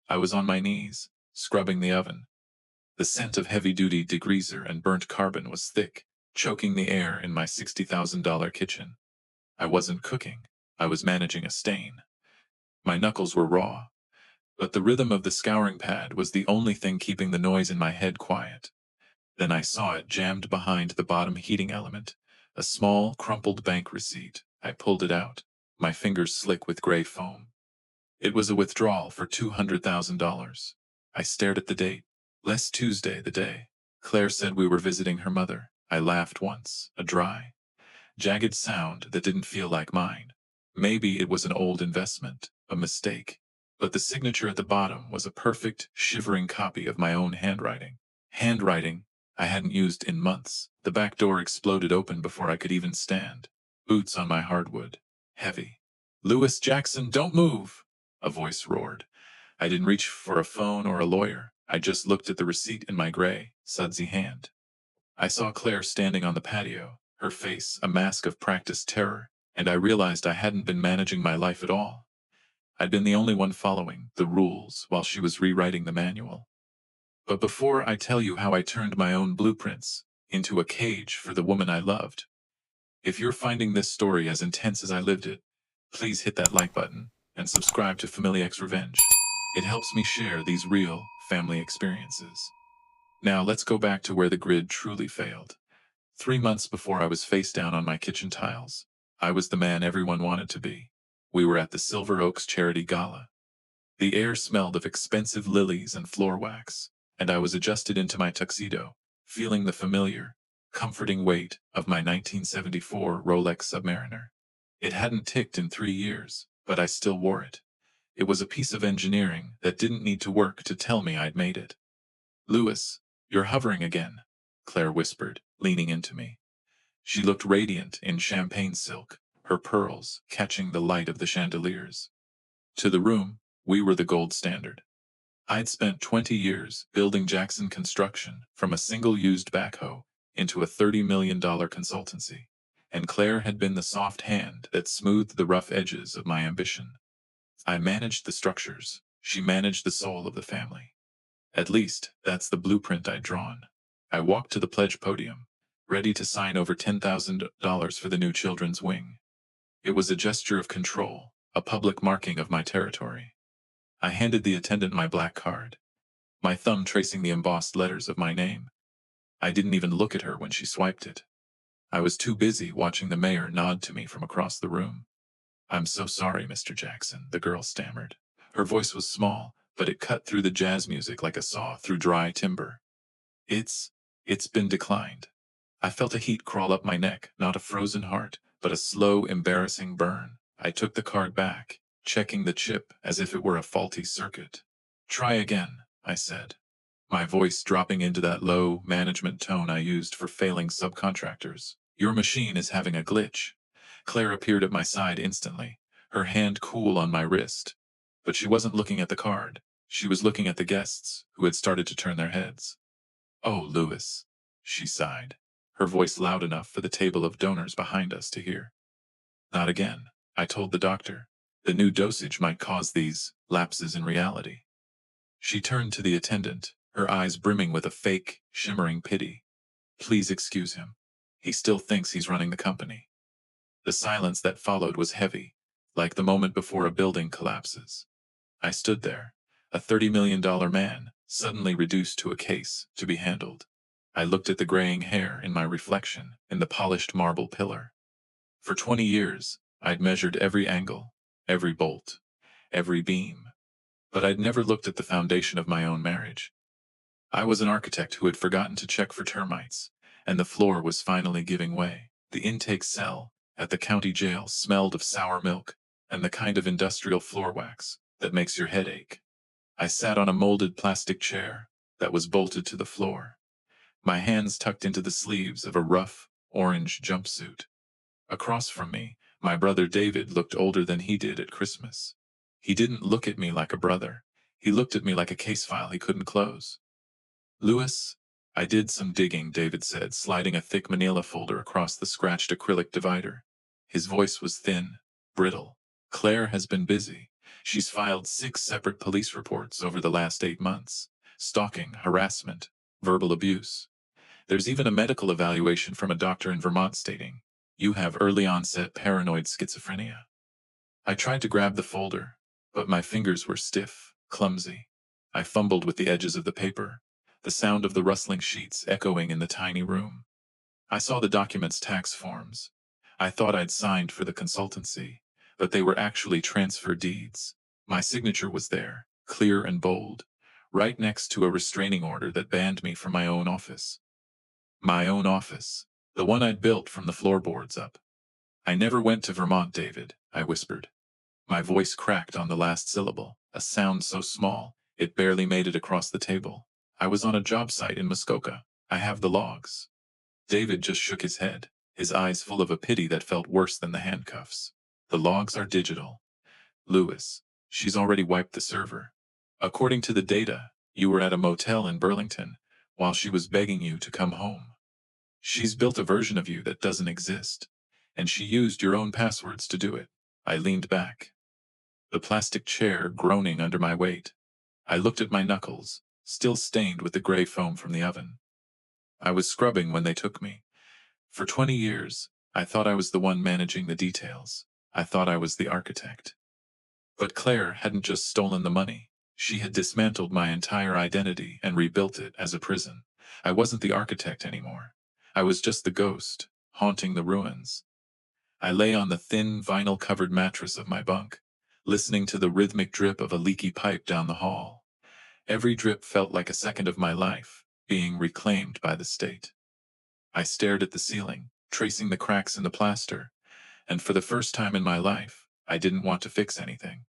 I was on my knees, scrubbing the oven. The scent of heavy-duty degreaser and burnt carbon was thick, choking the air in my $60,000 kitchen. I wasn't cooking. I was managing a stain. My knuckles were raw, but the rhythm of the scouring pad was the only thing keeping the noise in my head quiet. Then I saw it jammed behind the bottom heating element, a small, crumpled bank receipt. I pulled it out, my fingers slick with gray foam. It was a withdrawal for $200,000. I stared at the date. Last Tuesday, the day. Claire said we were visiting her mother. I laughed once, a dry, jagged sound that didn't feel like mine. Maybe it was an old investment, a mistake. But the signature at the bottom was a perfect, shivering copy of my own handwriting. Handwriting I hadn't used in months. The back door exploded open before I could even stand. Boots on my hardwood. Heavy. "Lewis Jackson, don't move!" A voice roared. I didn't reach for a phone or a lawyer. I just looked at the receipt in my gray, sudsy hand. I saw Claire standing on the patio, her face a mask of practiced terror, and I realized I hadn't been managing my life at all. I'd been the only one following the rules while she was rewriting the manual. But before I tell you how I turned my own blueprints into a cage for the woman I loved, if you're finding this story as intense as I lived it, please hit that like button and subscribe to Family X Revenge. It helps me share these real family experiences. Now let's go back to where the grid truly failed. 3 months before I was face down on my kitchen tiles, I was the man everyone wanted to be. We were at the Silver Oaks Charity Gala. The air smelled of expensive lilies and floor wax, and I was adjusted into my tuxedo, feeling the familiar, comforting weight of my 1974 Rolex Submariner. It hadn't ticked in 3 years, but I still wore it. It was a piece of engineering that didn't need to work to tell me I'd made it. "Lewis, you're hovering again," Claire whispered, leaning into me. She looked radiant in champagne silk, her pearls catching the light of the chandeliers. To the room, we were the gold standard. I'd spent 20 years building Jackson Construction from a single used backhoe into a $30 million consultancy, and Claire had been the soft hand that smoothed the rough edges of my ambition. I managed the structures, she managed the soul of the family. At least, that's the blueprint I'd drawn. I walked to the pledge podium, ready to sign over $10,000 for the new children's wing. It was a gesture of control, a public marking of my territory. I handed the attendant my black card, my thumb tracing the embossed letters of my name. I didn't even look at her when she swiped it. I was too busy watching the mayor nod to me from across the room. "I'm so sorry, Mr. Jackson," the girl stammered. Her voice was small, but it cut through the jazz music like a saw through dry timber. It's, it's been declined." I felt a heat crawl up my neck, not a frozen heart, but a slow, embarrassing burn. I took the card back, checking the chip as if it were a faulty circuit. "Try again," I said, my voice dropping into that low, management tone I used for failing subcontractors. "Your machine is having a glitch." Claire appeared at my side instantly, her hand cool on my wrist. But she wasn't looking at the card. She was looking at the guests, who had started to turn their heads. "Oh, Lewis," she sighed, her voice loud enough for the table of donors behind us to hear. "Not again," I told the doctor. "The new dosage might cause these lapses in reality." She turned to the attendant, her eyes brimming with a fake, shimmering pity. "Please excuse him. He still thinks he's running the company." The silence that followed was heavy, like the moment before a building collapses. I stood there, a $30 million man, suddenly reduced to a case to be handled. I looked at the graying hair in my reflection in the polished marble pillar. For 20 years, I'd measured every angle, every bolt, every beam, but I'd never looked at the foundation of my own marriage. I was an architect who had forgotten to check for termites, and the floor was finally giving way. The intake cell at the county jail smelled of sour milk and the kind of industrial floor wax that makes your head ache. I sat on a molded plastic chair that was bolted to the floor, my hands tucked into the sleeves of a rough, orange jumpsuit. Across from me, my brother David looked older than he did at Christmas. He didn't look at me like a brother. He looked at me like a case file he couldn't close. "Lewis, I did some digging," David said, sliding a thick manila folder across the scratched acrylic divider. His voice was thin, brittle. "Claire has been busy. She's filed 6 separate police reports over the last 8 months. Stalking, harassment, verbal abuse. There's even a medical evaluation from a doctor in Vermont stating, "You have early onset paranoid schizophrenia." I tried to grab the folder, but my fingers were stiff, clumsy. I fumbled with the edges of the paper, the sound of the rustling sheets echoing in the tiny room. I saw the document's tax forms. I thought I'd signed for the consultancy, but they were actually transfer deeds. My signature was there, clear and bold, right next to a restraining order that banned me from my own office. My own office, the one I'd built from the floorboards up. "I never went to Vermont, David," I whispered. My voice cracked on the last syllable, a sound so small, it barely made it across the table. "I was on a job site in Muskoka. I have the logs." David just shook his head, his eyes full of a pity that felt worse than the handcuffs. "The logs are digital. Lewis, she's already wiped the server. According to the data, you were at a motel in Burlington while she was begging you to come home. She's built a version of you that doesn't exist, and she used your own passwords to do it." I leaned back, the plastic chair groaning under my weight. I looked at my knuckles, still stained with the gray foam from the oven. I was scrubbing when they took me. For 20 years, I thought I was the one managing the details. I thought I was the architect. But Claire hadn't just stolen the money. She had dismantled my entire identity and rebuilt it as a prison. I wasn't the architect anymore. I was just the ghost, haunting the ruins. I lay on the thin, vinyl-covered mattress of my bunk, listening to the rhythmic drip of a leaky pipe down the hall. Every drip felt like a second of my life, being reclaimed by the state. I stared at the ceiling, tracing the cracks in the plaster, and for the first time in my life, I didn't want to fix anything.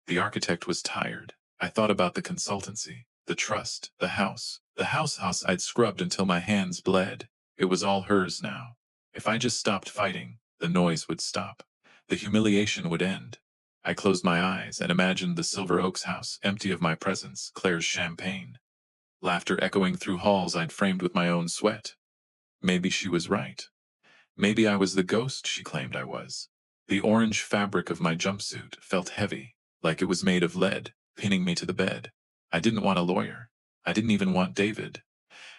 The architect was tired. I thought about the consultancy, the trust, the house I'd scrubbed until my hands bled. It was all hers now. If I just stopped fighting, the noise would stop. The humiliation would end. I closed my eyes and imagined the Silver Oaks house empty of my presence, Claire's champagne. Laughter echoing through halls I'd framed with my own sweat. Maybe she was right. Maybe I was the ghost she claimed I was. The orange fabric of my jumpsuit felt heavy, like it was made of lead, pinning me to the bed. I didn't want a lawyer. I didn't even want David.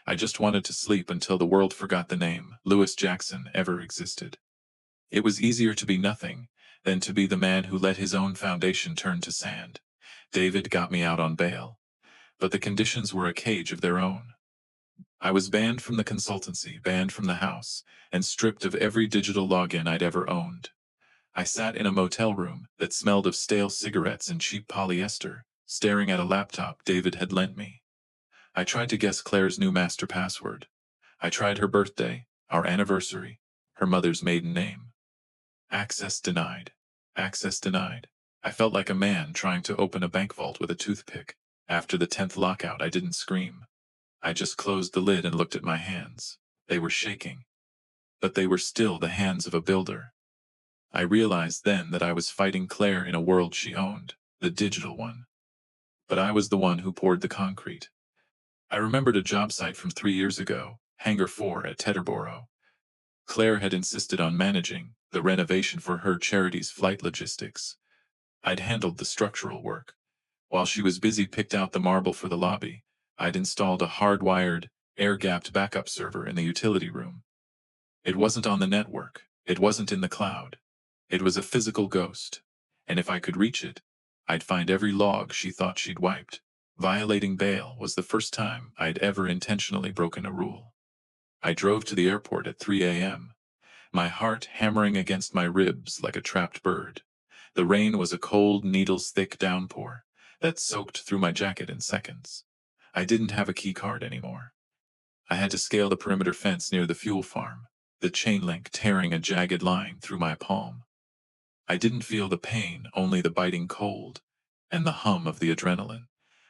I just wanted to sleep until the world forgot the name Lewis Jackson ever existed. It was easier to be nothing than to be the man who let his own foundation turn to sand. David got me out on bail, but the conditions were a cage of their own. I was banned from the consultancy, banned from the house, and stripped of every digital login I'd ever owned. I sat in a motel room that smelled of stale cigarettes and cheap polyester, staring at a laptop David had lent me. I tried to guess Claire's new master password. I tried her birthday, our anniversary, her mother's maiden name. Access denied. Access denied. I felt like a man trying to open a bank vault with a toothpick. After the 10th lockout, I didn't scream. I just closed the lid and looked at my hands. They were shaking, but they were still the hands of a builder. I realized then that I was fighting Claire in a world she owned, the digital one. But I was the one who poured the concrete. I remembered a job site from 3 years ago, Hangar 4 at Teterboro. Claire had insisted on managing the renovation for her charity's flight logistics. I'd handled the structural work. While she was busy picked out the marble for the lobby, I'd installed a hardwired, air-gapped backup server in the utility room. It wasn't on the network. It wasn't in the cloud. It was a physical ghost. And if I could reach it, I'd find every log she thought she'd wiped. Violating bail was the first time I'd ever intentionally broken a rule. I drove to the airport at 3 a.m., my heart hammering against my ribs like a trapped bird. The rain was a cold, needles-thick downpour that soaked through my jacket in seconds. I didn't have a key card anymore. I had to scale the perimeter fence near the fuel farm, the chain link tearing a jagged line through my palm. I didn't feel the pain, only the biting cold, and the hum of the adrenaline.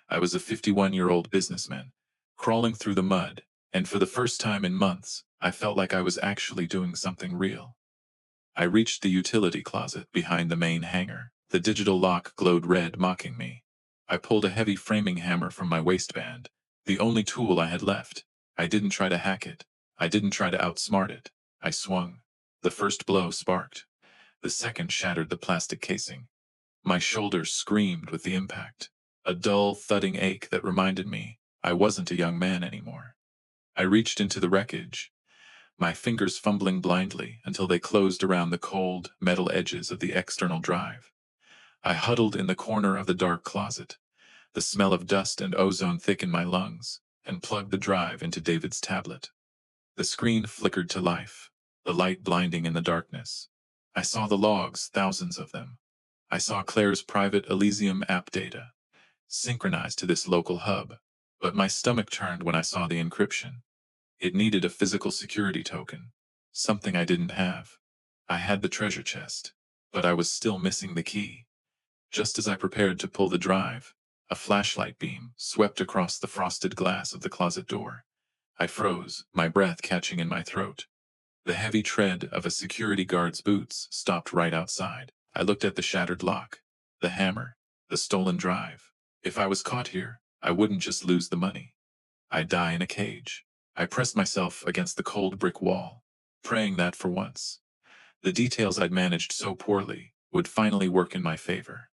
I was a 51-year-old businessman, crawling through the mud, and for the first time in months, I felt like I was actually doing something real. I reached the utility closet behind the main hangar. The digital lock glowed red, mocking me. I pulled a heavy framing hammer from my waistband, the only tool I had left. I didn't try to hack it. I didn't try to outsmart it. I swung. The first blow sparked. The second shattered the plastic casing. My shoulders screamed with the impact, a dull, thudding ache that reminded me I wasn't a young man anymore. I reached into the wreckage, my fingers fumbling blindly until they closed around the cold, metal edges of the external drive. I huddled in the corner of the dark closet, the smell of dust and ozone thick in my lungs, and plugged the drive into David's tablet. The screen flickered to life, the light blinding in the darkness. I saw the logs, thousands of them. I saw Claire's private Elysium app data, synchronized to this local hub, but my stomach turned when I saw the encryption. It needed a physical security token, something I didn't have. I had the treasure chest, but I was still missing the key. Just as I prepared to pull the drive, a flashlight beam swept across the frosted glass of the closet door. I froze, my breath catching in my throat. The heavy tread of a security guard's boots stopped right outside. I looked at the shattered lock, the hammer, the stolen drive. If I was caught here, I wouldn't just lose the money. I'd die in a cage. I pressed myself against the cold brick wall, praying that for once, the details I'd managed so poorly would finally work in my favor.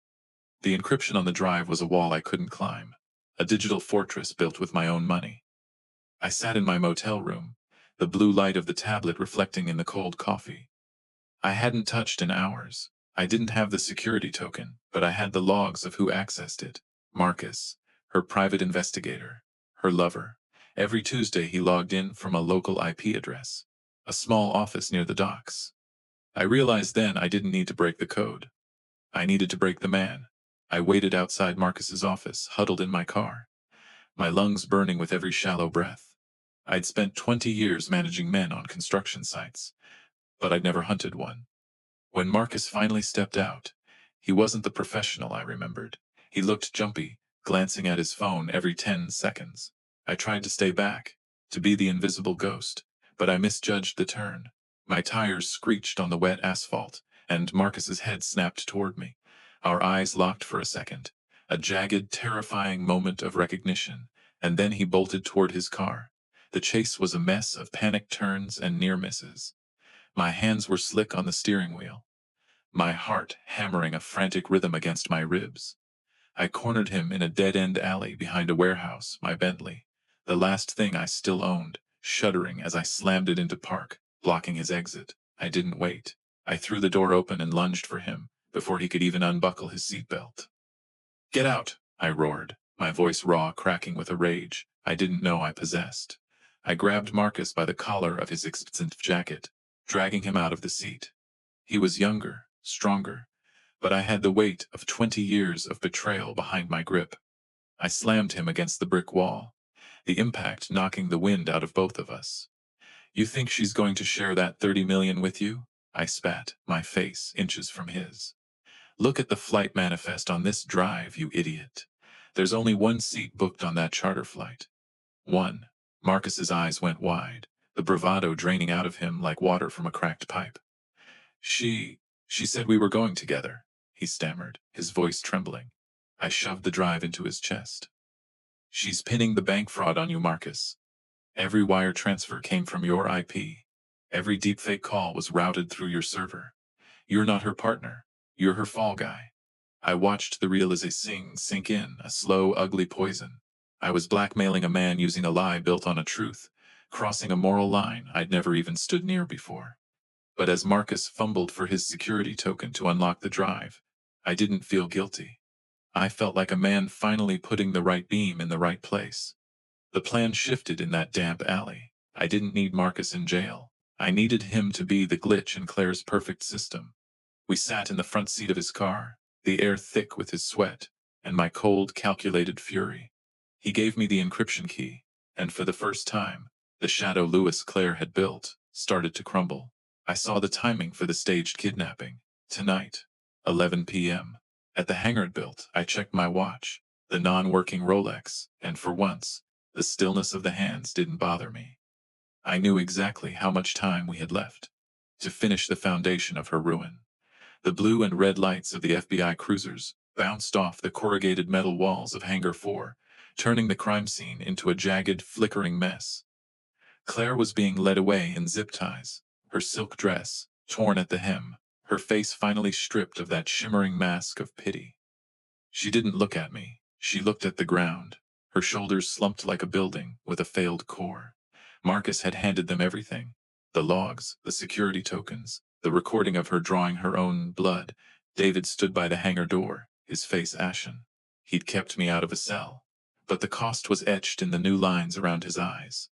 The encryption on the drive was a wall I couldn't climb, a digital fortress built with my own money. I sat in my motel room, the blue light of the tablet reflecting in the cold coffee. I hadn't touched in hours. I didn't have the security token, but I had the logs of who accessed it. Marcus, her private investigator, her lover. Every Tuesday he logged in from a local IP address, a small office near the docks. I realized then I didn't need to break the code. I needed to break the man. I waited outside Marcus's office, huddled in my car, my lungs burning with every shallow breath. I'd spent 20 years managing men on construction sites, but I'd never hunted one. When Marcus finally stepped out, he wasn't the professional I remembered. He looked jumpy, glancing at his phone every 10 seconds. I tried to stay back, to be the invisible ghost, but I misjudged the turn. My tires screeched on the wet asphalt, and Marcus's head snapped toward me. Our eyes locked for a second, a jagged, terrifying moment of recognition, and then he bolted toward his car. The chase was a mess of panicked turns and near misses. My hands were slick on the steering wheel, my heart hammering a frantic rhythm against my ribs. I cornered him in a dead-end alley behind a warehouse, my Bentley, the last thing I still owned, shuddering as I slammed it into park, blocking his exit. I didn't wait. I threw the door open and lunged for him, before he could even unbuckle his seatbelt. "Get out!" I roared, my voice raw, cracking with a rage I didn't know I possessed. I grabbed Marcus by the collar of his expensive jacket, dragging him out of the seat. He was younger, stronger, but I had the weight of 20 years of betrayal behind my grip. I slammed him against the brick wall, the impact knocking the wind out of both of us. "You think she's going to share that 30 million with you?" I spat, my face inches from his. "Look at the flight manifest on this drive, you idiot. There's only one seat booked on that charter flight." One. Marcus's eyes went wide, the bravado draining out of him like water from a cracked pipe. She said we were going together," he stammered, his voice trembling. I shoved the drive into his chest. "She's pinning the bank fraud on you, Marcus. Every wire transfer came from your IP. Every deepfake call was routed through your server. You're not her partner. You're her fall guy." I watched the realization sink in, a slow, ugly poison. I was blackmailing a man using a lie built on a truth, crossing a moral line I'd never even stood near before. But as Marcus fumbled for his security token to unlock the drive, I didn't feel guilty. I felt like a man finally putting the right beam in the right place. The plan shifted in that damp alley. I didn't need Marcus in jail. I needed him to be the glitch in Claire's perfect system. We sat in the front seat of his car, the air thick with his sweat, and my cold, calculated fury. He gave me the encryption key, and for the first time, the shadow Lewis Claire had built started to crumble. I saw the timing for the staged kidnapping. Tonight, 11 p.m. At the hangar built, I checked my watch, the non-working Rolex, and for once, the stillness of the hands didn't bother me. I knew exactly how much time we had left to finish the foundation of her ruin. The blue and red lights of the FBI cruisers bounced off the corrugated metal walls of Hangar 4, turning the crime scene into a jagged, flickering mess. Claire was being led away in zip ties, her silk dress torn at the hem, her face finally stripped of that shimmering mask of pity. She didn't look at me. She looked at the ground, her shoulders slumped like a building with a failed core. Marcus had handed them everything. The logs, the security tokens, the recording of her drawing her own blood. David stood by the hangar door, his face ashen. He'd kept me out of a cell, but the cost was etched in the new lines around his eyes.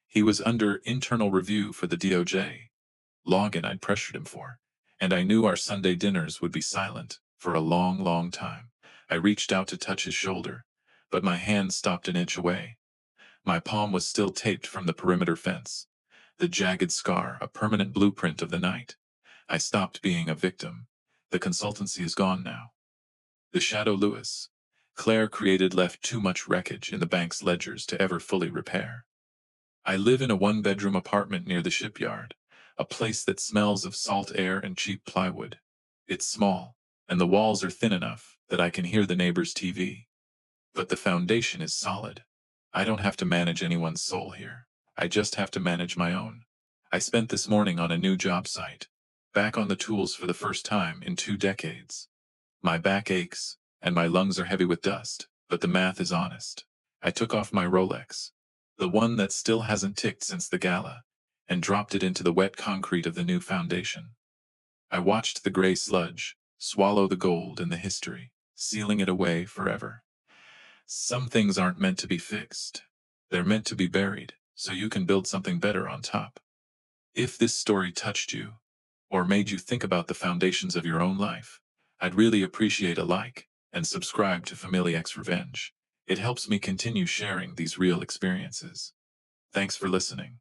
He was under internal review for the DOJ. Login I'd pressured him for, and I knew our Sunday dinners would be silent for a long, long time. I reached out to touch his shoulder, but my hand stopped an inch away. My palm was still taped from the perimeter fence, the jagged scar, a permanent blueprint of the night. I stopped being a victim. The consultancy is gone now. The Shadow Lewis Claire created left too much wreckage in the bank's ledgers to ever fully repair. I live in a one-bedroom apartment near the shipyard, a place that smells of salt air and cheap plywood. It's small, and the walls are thin enough that I can hear the neighbor's TV. But the foundation is solid. I don't have to manage anyone's soul here. I just have to manage my own. I spent this morning on a new job site, back on the tools for the first time in 2 decades. My back aches, and my lungs are heavy with dust, but the math is honest. I took off my Rolex, the one that still hasn't ticked since the gala, and dropped it into the wet concrete of the new foundation. I watched the gray sludge swallow the gold and the history, sealing it away forever. Some things aren't meant to be fixed. They're meant to be buried, so you can build something better on top. If this story touched you, or made you think about the foundations of your own life, I'd really appreciate a like and subscribe to Family X Revenge. It helps me continue sharing these real experiences. Thanks for listening.